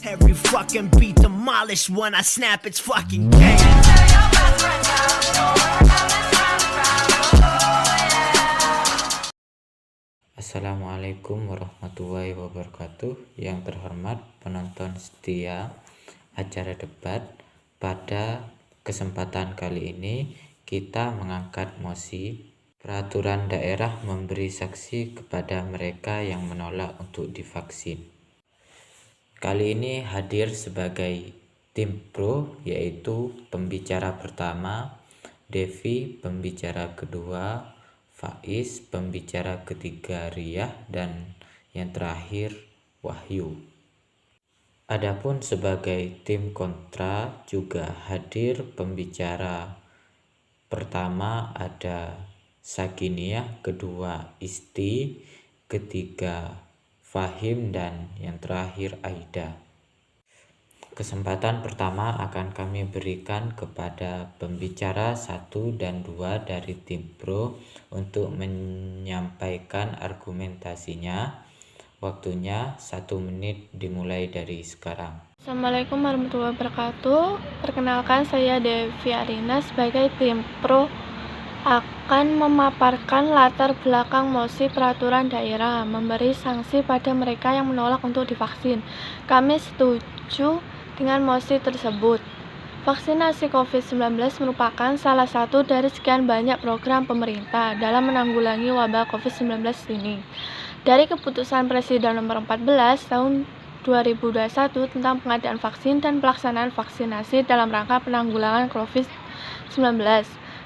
Every fucking beat demolished when I snap, it's fucking game. Assalamualaikum warahmatullahi wabarakatuh. Yang terhormat penonton setia acara debat, pada kesempatan kali ini kita mengangkat mosi peraturan daerah memberi sanksi kepada mereka yang menolak untuk divaksin. Kali ini hadir sebagai tim pro, yaitu pembicara pertama Devi, pembicara kedua Faiz, pembicara ketiga Riyah, dan yang terakhir Wahyu. Adapun sebagai tim kontra juga hadir pembicara pertama ada Sakiniyah, kedua Isti, ketiga Fahim, dan yang terakhir Aida. Kesempatan pertama akan kami berikan kepada pembicara 1 dan 2 dari tim pro untuk menyampaikan argumentasinya. Waktunya 1 menit dimulai dari sekarang. Assalamualaikum warahmatullahi wabarakatuh. Perkenalkan, saya Devi Arina sebagai tim pro akan memaparkan latar belakang mosi peraturan daerah memberi sanksi pada mereka yang menolak untuk divaksin. Kami setuju dengan mosi tersebut. Vaksinasi COVID-19 merupakan salah satu dari sekian banyak program pemerintah dalam menanggulangi wabah COVID-19 ini. Dari keputusan Presiden nomor 14 tahun 2021 tentang pengadaan vaksin dan pelaksanaan vaksinasi dalam rangka penanggulangan COVID-19.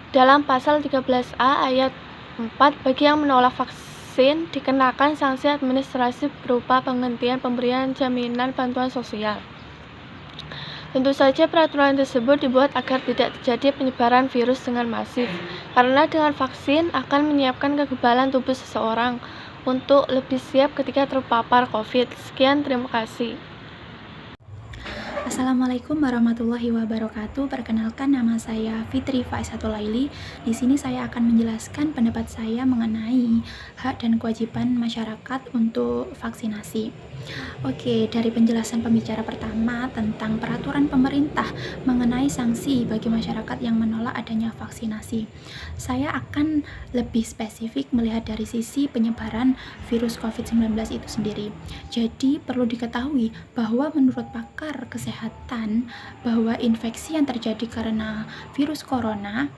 Dalam pasal 13A ayat 4, bagi yang menolak vaksin dikenakan sanksi administrasi berupa penghentian pemberian jaminan bantuan sosial. Tentu saja peraturan tersebut dibuat agar tidak terjadi penyebaran virus dengan masif, karena dengan vaksin akan menyiapkan kekebalan tubuh seseorang untuk lebih siap ketika terpapar COVID. Sekian, terima kasih. Assalamualaikum warahmatullahi wabarakatuh. Perkenalkan, nama saya Fitri Faizatul Laili. Di sini saya akan menjelaskan pendapat saya mengenai hak dan kewajiban masyarakat untuk vaksinasi. Oke, dari penjelasan pembicara pertama tentang peraturan pemerintah mengenai sanksi bagi masyarakat yang menolak adanya vaksinasi, saya akan lebih spesifik melihat dari sisi penyebaran virus COVID-19 itu sendiri. Jadi perlu diketahui bahwa menurut pakar kesehatan bahwa infeksi yang terjadi karena virus corona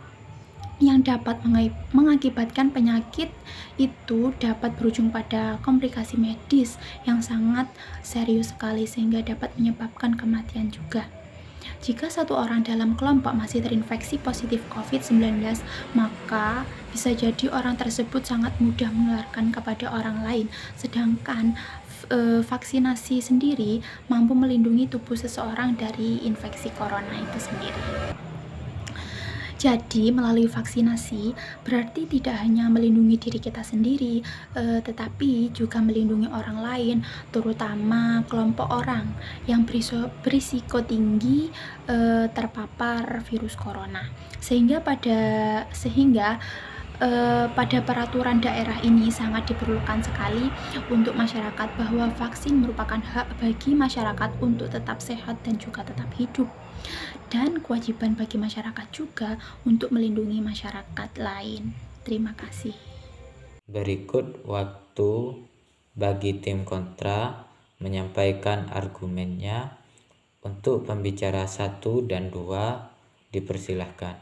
yang dapat mengakibatkan penyakit itu dapat berujung pada komplikasi medis yang sangat serius sekali, sehingga dapat menyebabkan kematian juga. Jika satu orang dalam kelompok masih terinfeksi positif COVID-19, maka bisa jadi orang tersebut sangat mudah menularkan kepada orang lain, sedangkan vaksinasi sendiri mampu melindungi tubuh seseorang dari infeksi corona itu sendiri. Jadi melalui vaksinasi berarti tidak hanya melindungi diri kita sendiri, tetapi juga melindungi orang lain, terutama kelompok orang yang berisiko tinggi terpapar virus corona. Sehingga pada peraturan daerah ini sangat diperlukan sekali untuk masyarakat bahwa vaksin merupakan hak bagi masyarakat untuk tetap sehat dan juga tetap hidup, dan kewajiban bagi masyarakat juga untuk melindungi masyarakat lain. Terima kasih. Berikut waktu bagi tim kontra menyampaikan argumennya. Untuk pembicara 1 dan 2 dipersilahkan.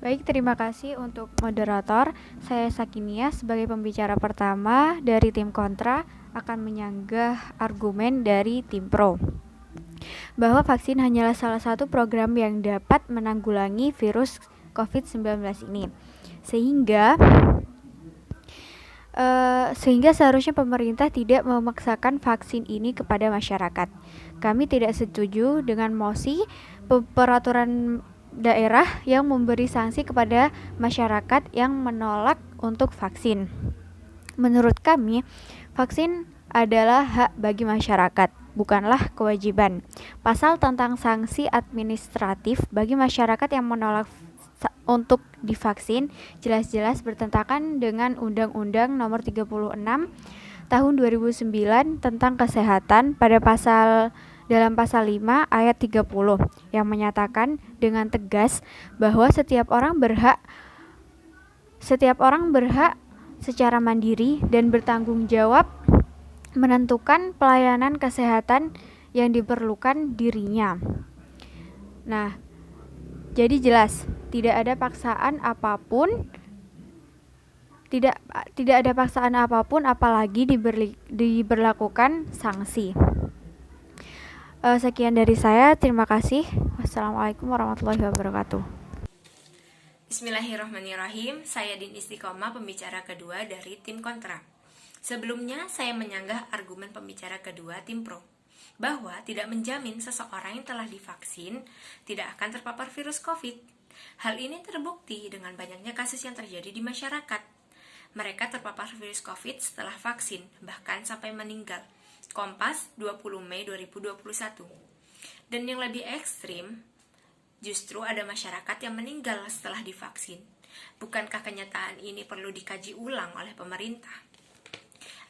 Baik, terima kasih untuk moderator. Saya Sakiniyah sebagai pembicara pertama dari tim kontra akan menyanggah argumen dari tim pro bahwa vaksin hanyalah salah satu program yang dapat menanggulangi virus COVID-19 ini. Sehingga seharusnya pemerintah tidak memaksakan vaksin ini kepada masyarakat. Kami tidak setuju dengan mosi peraturan daerah yang memberi sanksi kepada masyarakat yang menolak untuk vaksin. Menurut kami, vaksin adalah hak bagi masyarakat, bukanlah kewajiban. Pasal tentang sanksi administratif bagi masyarakat yang menolak untuk divaksin jelas-jelas bertentangan dengan Undang-Undang Nomor 36 Tahun 2009 tentang kesehatan. Pada pasal dalam pasal 5 ayat 30 yang menyatakan dengan tegas bahwa setiap orang berhak secara mandiri dan bertanggung jawab menentukan pelayanan kesehatan yang diperlukan dirinya. Nah, jadi jelas tidak ada paksaan apapun, apalagi diberlakukan sanksi. Sekian dari saya, terima kasih. Wassalamualaikum warahmatullahi wabarakatuh. Bismillahirrahmanirrahim, saya Din Istiqomah, pembicara kedua dari tim kontra. Sebelumnya saya menyanggah argumen pembicara kedua tim pro, bahwa tidak menjamin seseorang yang telah divaksin tidak akan terpapar virus COVID. Hal ini terbukti dengan banyaknya kasus yang terjadi di masyarakat. Mereka terpapar virus COVID setelah vaksin, bahkan sampai meninggal. Kompas 20 Mei 2021. Dan yang lebih ekstrim, justru ada masyarakat yang meninggal setelah divaksin. Bukankah kenyataan ini perlu dikaji ulang oleh pemerintah?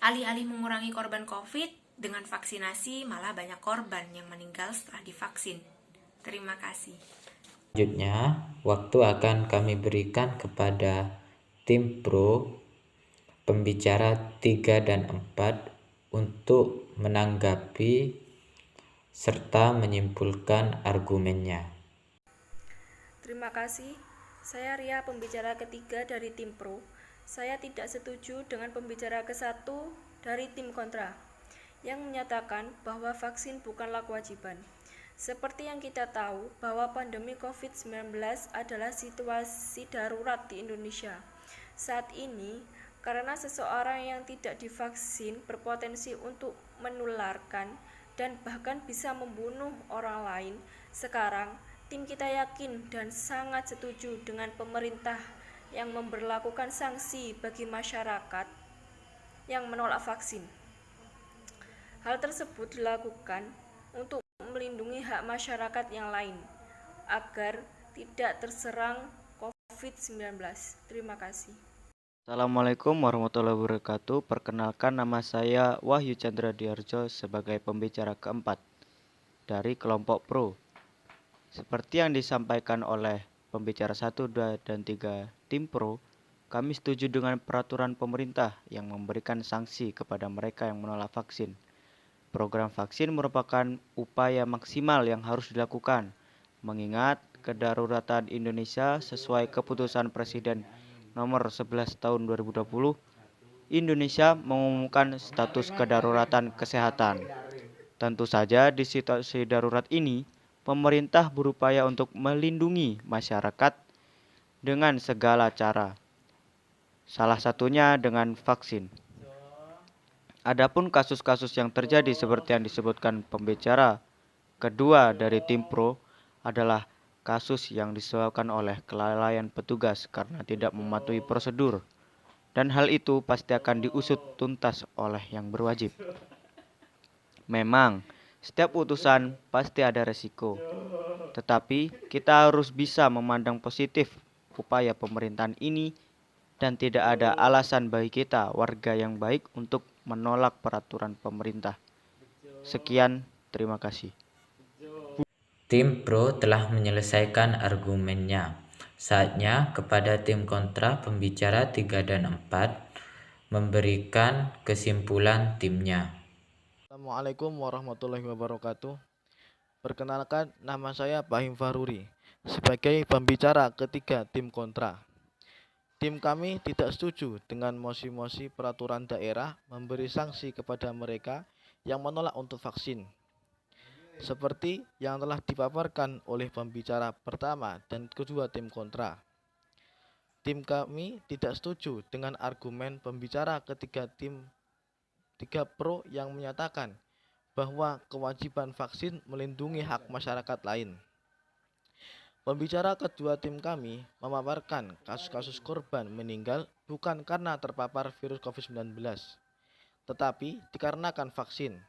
Alih-alih mengurangi korban COVID, dengan vaksinasi malah banyak korban yang meninggal setelah divaksin. Terima kasih. Selanjutnya, waktu akan kami berikan kepada tim pro, pembicara 3 dan 4 untuk menanggapi serta menyimpulkan argumennya. Terima kasih. Saya Ria, pembicara ketiga dari tim pro. Saya tidak setuju dengan pembicara ke-1 dari tim kontra yang menyatakan bahwa vaksin bukanlah kewajiban. Seperti yang kita tahu bahwa pandemi COVID-19 adalah situasi darurat di Indonesia saat ini, karena seseorang yang tidak divaksin berpotensi untuk menularkan dan bahkan bisa membunuh orang lain. Sekarang, tim kita yakin dan sangat setuju dengan pemerintah yang memberlakukan sanksi bagi masyarakat yang menolak vaksin. Hal tersebut dilakukan untuk melindungi hak masyarakat yang lain agar tidak terserang COVID-19. Terima kasih. Assalamualaikum warahmatullahi wabarakatuh. Perkenalkan, nama saya Wahyu Chandra Diarjo sebagai pembicara keempat dari kelompok pro. Seperti yang disampaikan oleh pembicara 1, 2, dan 3 tim pro, kami setuju dengan peraturan pemerintah yang memberikan sanksi kepada mereka yang menolak vaksin. Program vaksin merupakan upaya maksimal yang harus dilakukan, mengingat kedaruratan Indonesia sesuai keputusan Presiden nomor 11 tahun 2020, Indonesia mengumumkan status kedaruratan kesehatan. Tentu saja di situasi darurat ini, pemerintah berupaya untuk melindungi masyarakat dengan segala cara, salah satunya dengan vaksin. Adapun kasus-kasus yang terjadi seperti yang disebutkan pembicara kedua dari tim pro adalah kasus yang disebabkan oleh kelalaian petugas karena tidak mematuhi prosedur, dan hal itu pasti akan diusut tuntas oleh yang berwajib. Memang, setiap utusan pasti ada resiko, tetapi kita harus bisa memandang positif upaya pemerintahan ini dan tidak ada alasan bagi kita, warga yang baik, untuk menolak peraturan pemerintah. Sekian, terima kasih. Tim pro telah menyelesaikan argumennya. Saatnya kepada tim kontra, pembicara 3 dan 4 memberikan kesimpulan timnya. Assalamualaikum warahmatullahi wabarakatuh. Perkenalkan, nama saya Bahim Faruri sebagai pembicara ketiga tim kontra. Tim kami tidak setuju dengan mosi-mosi peraturan daerah memberi sanksi kepada mereka yang menolak untuk vaksin, seperti yang telah dipaparkan oleh pembicara pertama dan kedua tim kontra. Tim kami tidak setuju dengan argumen pembicara ketiga tim 3 pro yang menyatakan bahwa kewajiban vaksin melindungi hak masyarakat lain. Pembicara kedua tim kami memaparkan kasus-kasus korban meninggal bukan karena terpapar virus COVID-19, tetapi dikarenakan vaksin.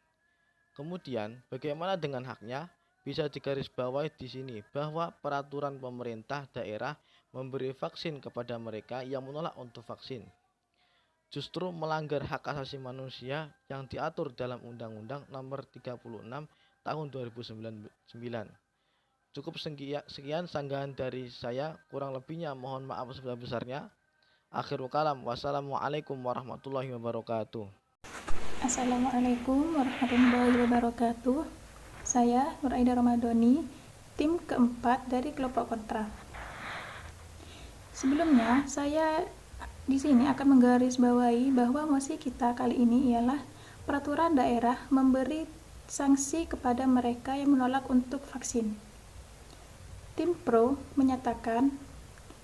Kemudian, bagaimana dengan haknya? Bisa digarisbawahi di sini bahwa peraturan pemerintah daerah memberi vaksin kepada mereka yang menolak untuk vaksin justru melanggar hak asasi manusia yang diatur dalam Undang-Undang Nomor 36 tahun 2009. Cukup sekian sanggahan dari saya, kurang lebihnya mohon maaf sebesar-besarnya. Akhirul kalam, wassalamualaikum warahmatullahi wabarakatuh. Assalamualaikum warahmatullahi wabarakatuh. Saya Nur Aida Ramadhani, tim keempat dari kelompok kontra. Sebelumnya, saya di sini akan menggarisbawahi bahwa mosi kita kali ini ialah peraturan daerah memberi sanksi kepada mereka yang menolak untuk vaksin. Tim Pro menyatakan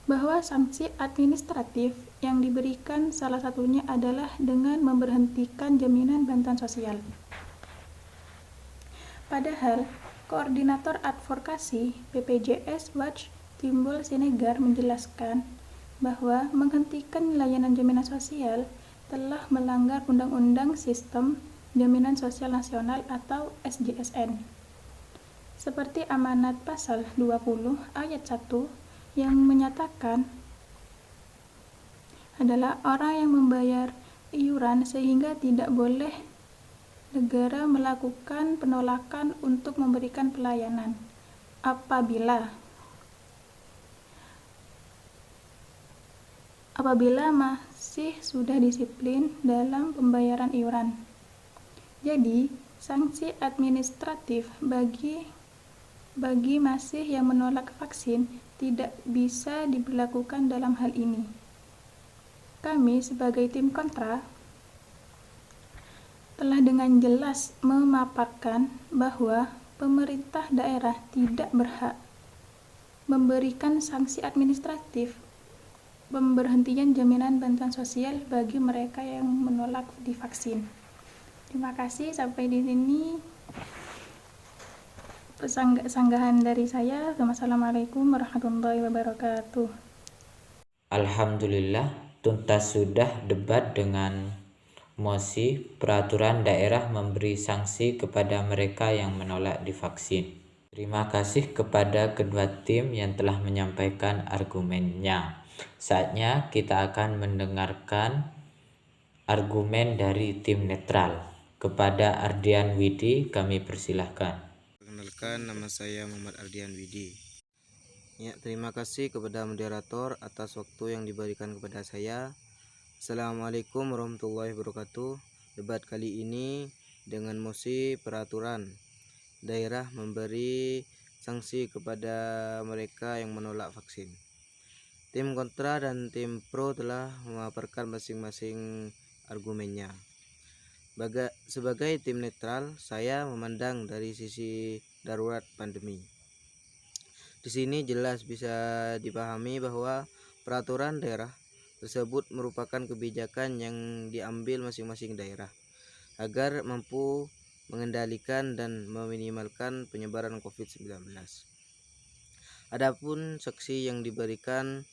bahwa sanksi administratif yang diberikan salah satunya adalah dengan memberhentikan jaminan bantuan sosial. Padahal, Koordinator Advokasi BPJS Watch Timbul Siregar menjelaskan bahwa menghentikan layanan jaminan sosial telah melanggar Undang-Undang Sistem Jaminan Sosial Nasional atau SJSN. Seperti amanat pasal 20 ayat 1 yang menyatakan adalah orang yang membayar iuran sehingga tidak boleh negara melakukan penolakan untuk memberikan pelayanan apabila masih sudah disiplin dalam pembayaran iuran. Jadi, sanksi administratif bagi masih yang menolak vaksin tidak bisa diberlakukan dalam hal ini. Kami sebagai tim kontra telah dengan jelas memaparkan bahwa pemerintah daerah tidak berhak memberikan sanksi administratif pemberhentian jaminan bantuan sosial bagi mereka yang menolak divaksin. Terima kasih, sampai di sini sanggahan dari saya. Wassalamualaikum warahmatullahi wabarakatuh. Alhamdulillah, tuntas sudah debat dengan mosi peraturan daerah memberi sanksi kepada mereka yang menolak divaksin. Terima kasih kepada kedua tim yang telah menyampaikan argumennya. Saatnya kita akan mendengarkan argumen dari tim netral. Kepada Ardian Widi kami persilahkan. Perkenalkan, nama saya Muhammad Ardian Widi. Ya, terima kasih kepada moderator atas waktu yang diberikan kepada saya. Assalamualaikum warahmatullahi wabarakatuh. Debat kali ini dengan mosi peraturan daerah memberi sanksi kepada mereka yang menolak vaksin. Tim kontra dan tim pro telah memaparkan masing-masing argumennya. Sebagai tim netral, saya memandang dari sisi darurat pandemi. Di sini jelas bisa dipahami bahwa peraturan daerah tersebut merupakan kebijakan yang diambil masing-masing daerah agar mampu mengendalikan dan meminimalkan penyebaran COVID-19. Adapun sanksi yang diberikan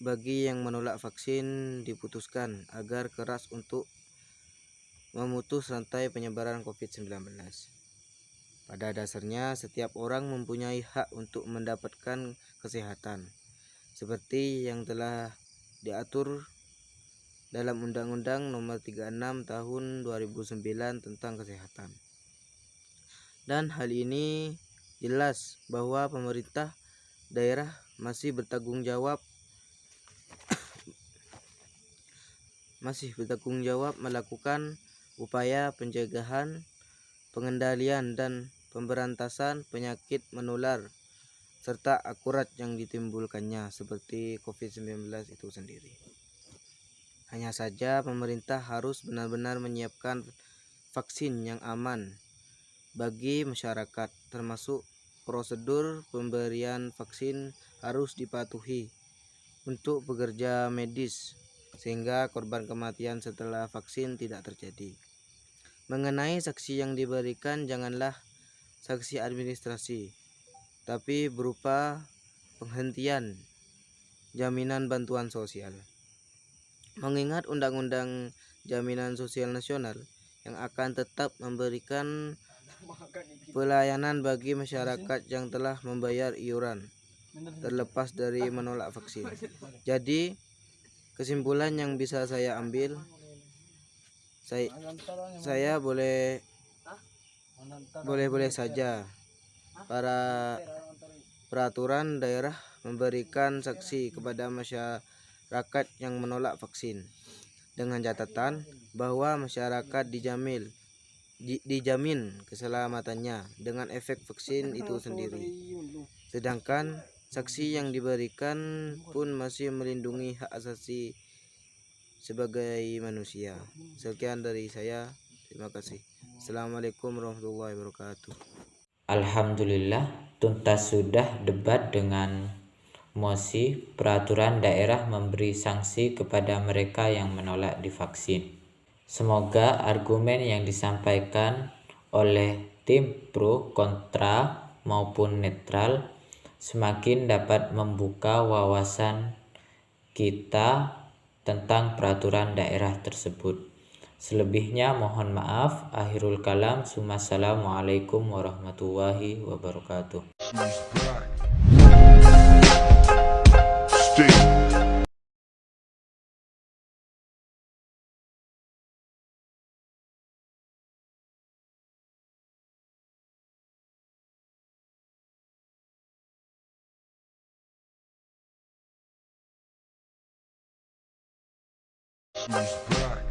bagi yang menolak vaksin diputuskan agar keras untuk memutus rantai penyebaran COVID-19. Pada dasarnya, setiap orang mempunyai hak untuk mendapatkan kesehatan, seperti yang telah diatur dalam Undang-Undang Nomor 36 Tahun 2009 tentang Kesehatan. Dan hal ini jelas bahwa pemerintah daerah masih bertanggung jawab melakukan upaya pencegahan, pengendalian dan pemberantasan penyakit menular serta akurat yang ditimbulkannya seperti COVID-19 itu sendiri. Hanya saja pemerintah harus benar-benar menyiapkan vaksin yang aman bagi masyarakat, termasuk prosedur pemberian vaksin harus dipatuhi untuk pekerja medis sehingga korban kematian setelah vaksin tidak terjadi. Mengenai sanksi yang diberikan, janganlah sanksi administrasi, tapi berupa penghentian jaminan bantuan sosial. Mengingat Undang-Undang Jaminan Sosial Nasional yang akan tetap memberikan pelayanan bagi masyarakat yang telah membayar iuran, terlepas dari menolak vaksin. Jadi, kesimpulan yang bisa saya ambil, saya boleh boleh-boleh saja para peraturan daerah memberikan sanksi kepada masyarakat yang menolak vaksin, dengan catatan bahwa masyarakat dijamin keselamatannya dengan efek vaksin itu sendiri. Sedangkan sanksi yang diberikan pun masih melindungi hak asasi sebagai manusia. Sekian dari saya. Terima kasih. Assalamualaikum warahmatullahi wabarakatuh. Alhamdulillah, tuntas sudah debat dengan mosi peraturan daerah memberi sanksi kepada mereka yang menolak divaksin. Semoga argumen yang disampaikan oleh tim pro, kontra, maupun netral semakin dapat membuka wawasan kita tentang peraturan daerah tersebut. Selebihnya mohon maaf. Akhirul kalam. Assalamualaikum warahmatullahi wabarakatuh. She's back.